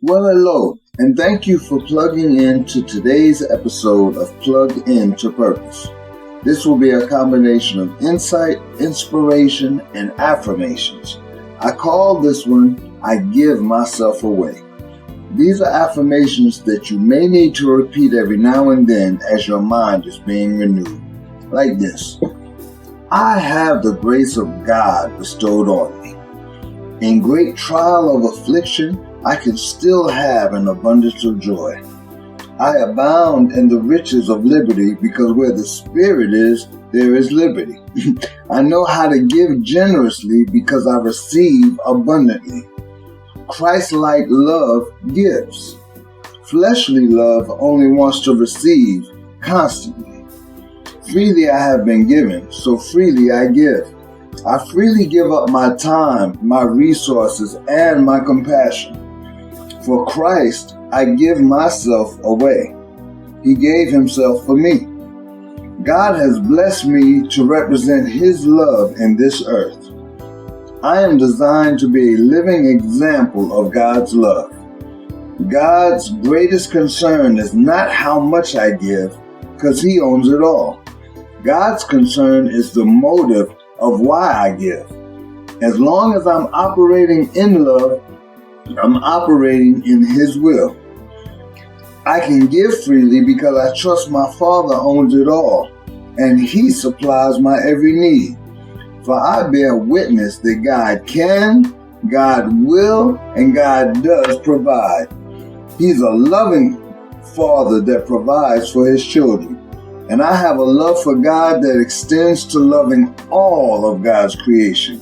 Well, hello, and thank you for plugging in to today's episode of Plug Into Purpose. This will be a combination of insight, inspiration, and affirmations. I call this one, I Give Myself Away. These are affirmations that you may need to repeat every now and then as your mind is being renewed. Like this: I have the grace of God bestowed on me. In great trial of affliction, I can still have an abundance of joy. I abound in the riches of liberty because where the Spirit is, there is liberty. I know how to give generously because I receive abundantly. Christ-like love gives. Fleshly love only wants to receive constantly. Freely I have been given, so freely I give. I freely give up my time, my resources, and my compassion. For Christ, I give myself away. He gave himself for me. God has blessed me to represent his love in this earth. I am designed to be a living example of God's love. God's greatest concern is not how much I give, because he owns it all. God's concern is the motive of why I give. As long as I'm operating in love, I'm operating in his will. I can give freely because I trust my Father owns it all, and he supplies my every need. For I bear witness that God can, God will, and God does provide. He's a loving Father that provides for his children. And I have a love for God that extends to loving all of God's creation.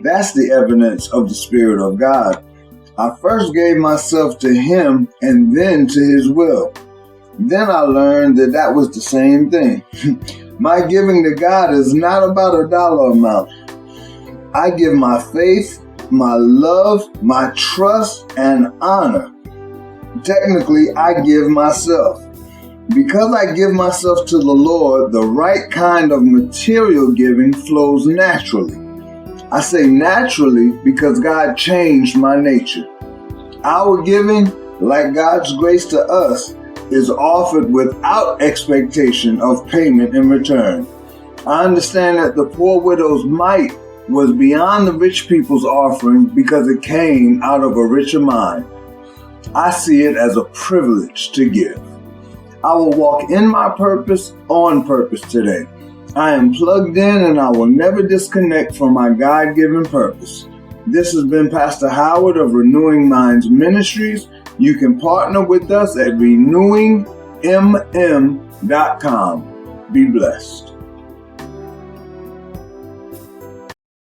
That's the evidence of the Spirit of God. I first gave myself to him and then to his will. Then I learned that was the same thing. My giving to God is not about a dollar amount. I give my faith, my love, my trust, and honor. Technically, I give myself. Because I give myself to the Lord, the right kind of material giving flows naturally. I say naturally because God changed my nature. Our giving, like God's grace to us, is offered without expectation of payment in return. I understand that the poor widow's mite was beyond the rich people's offering because it came out of a richer mind. I see it as a privilege to give. I will walk in my purpose on purpose today. I am plugged in and I will never disconnect from my God-given purpose. This has been Pastor Howard of Renewing Minds Ministries. You can partner with us at renewingmm.com. Be blessed.